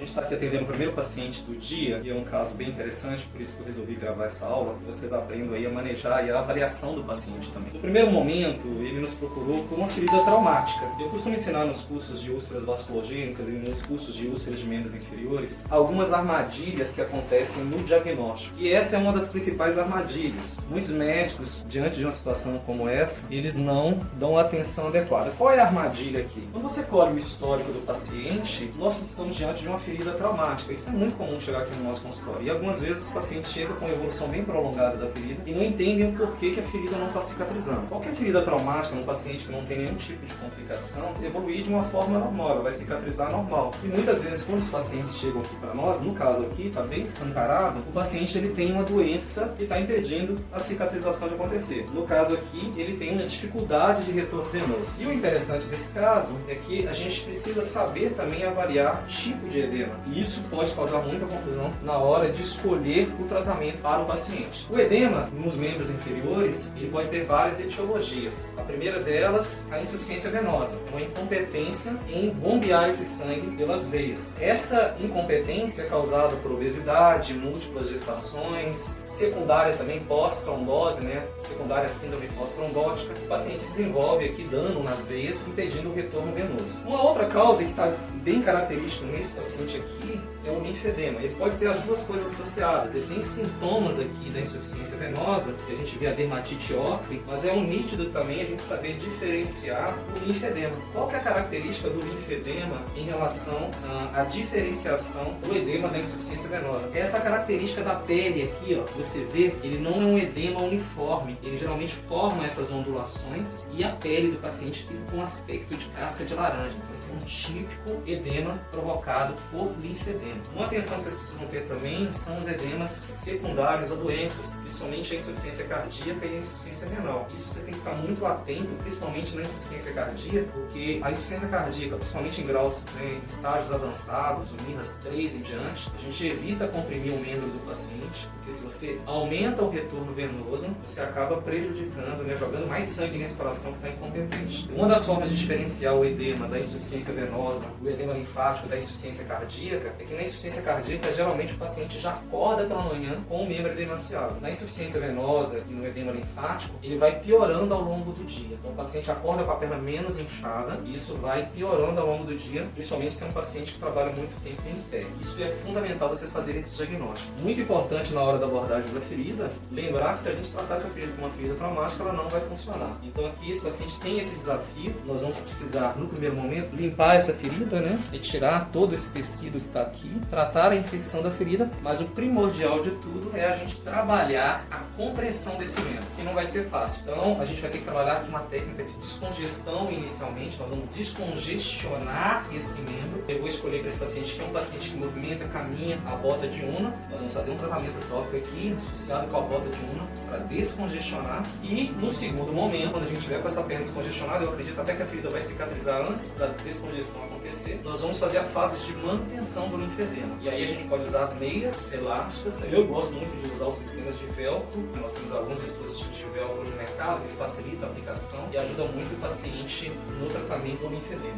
A gente está aqui atendendo o primeiro paciente do dia, e é um caso bem interessante, por isso que eu resolvi gravar essa aula, que vocês aprendam aí a manejar e a avaliação do paciente também. No primeiro momento, ele nos procurou por uma ferida traumática. Eu costumo ensinar nos cursos de úlceras vasculogênicas e nos cursos de úlceras de membros inferiores algumas armadilhas que acontecem no diagnóstico. E essa é uma das principais armadilhas. Muitos médicos, diante de uma situação como essa, eles não dão a atenção adequada. Qual é a armadilha aqui? Quando você colhe o histórico do paciente, nós estamos diante de uma ferida traumática. Isso é muito comum chegar aqui no nosso consultório. E algumas vezes os pacientes chegam com uma evolução bem prolongada da ferida e não entendem o porquê que a ferida não está cicatrizando. Qualquer ferida traumática num paciente que não tem nenhum tipo de complicação, evoluir de uma forma normal, ela vai cicatrizar normal. E muitas vezes quando os pacientes chegam aqui para nós, no caso aqui, está bem escancarado, o paciente ele tem uma doença que está impedindo a cicatrização de acontecer. No caso aqui, ele tem uma dificuldade de retorno venoso. E o interessante desse caso é que a gente precisa saber também avaliar tipo de edema. E isso pode causar muita confusão na hora de escolher o tratamento para o paciente. O edema nos membros inferiores, ele pode ter várias etiologias. A primeira delas, a insuficiência venosa, uma incompetência em bombear esse sangue pelas veias. Essa incompetência é causada por obesidade, múltiplas gestações, secundária também pós-trombose, secundária síndrome pós-trombótica. O paciente desenvolve aqui dano nas veias, impedindo o retorno venoso. Uma outra causa que está bem característica nesse paciente aqui é o linfedema. Ele pode ter as duas coisas associadas. Ele tem sintomas aqui da insuficiência venosa, que a gente vê a dermatite ocre, mas é um nítido também a gente saber diferenciar o linfedema. Qual que é a característica do linfedema em relação à diferenciação do edema da insuficiência venosa? Essa característica da pele aqui, ó, você vê, ele não é um edema uniforme. Ele geralmente forma essas ondulações e a pele do paciente fica com um aspecto de casca de laranja. Então esse é um típico edema provocado por linfedema. Uma atenção que vocês precisam ter também são os edemas secundários a doenças, principalmente a insuficiência cardíaca e a insuficiência renal. Isso vocês têm que ficar muito atento, principalmente na insuficiência cardíaca, porque a insuficiência cardíaca, principalmente em graus, em estágios avançados, o MIRAS 3 e diante, a gente evita comprimir o membro do paciente, porque se você aumenta o retorno venoso, você acaba prejudicando, jogando mais sangue nesse coração que está incompetente. Uma das formas de diferenciar o edema da insuficiência venosa, o edema linfático da insuficiência cardíaca, é que na insuficiência cardíaca, geralmente o paciente já acorda pela manhã com o membro edemaciado. Na insuficiência venosa e no edema linfático, ele vai piorando ao longo do dia. Então o paciente acorda com a perna menos inchada e isso vai piorando ao longo do dia, principalmente se é um paciente que trabalha muito tempo em pé. Isso é fundamental vocês fazerem esse diagnóstico. Muito importante na hora da abordagem da ferida, lembrar que se a gente tratar essa ferida como uma ferida traumática, ela não vai funcionar. Então aqui esse paciente tem esse desafio, nós vamos precisar, no primeiro momento, limpar essa ferida, retirar todo esse tecido que está aqui, tratar a infecção da ferida, mas o primordial de tudo é a gente trabalhar a compressão desse membro, que não vai ser fácil. Então a gente vai ter que trabalhar aqui uma técnica de descongestão inicialmente, nós vamos descongestionar esse membro. Eu vou escolher para esse paciente que é um paciente que movimenta, caminha, a bota de Unna. Nós vamos fazer um tratamento tópico aqui, associado com a bota de Unna, para descongestionar. E no segundo momento, quando a gente estiver com essa perna descongestionada, eu acredito até que a ferida vai cicatrizar antes da descongestão acontecer, nós vamos fazer a fase de manutenção do linfedema. E aí a gente pode usar as meias elásticas. Eu gosto muito de usar os sistemas de velcro. Nós temos alguns dispositivos de velcro hoje no mercado que facilita a aplicação e ajuda muito o paciente no tratamento do linfedema.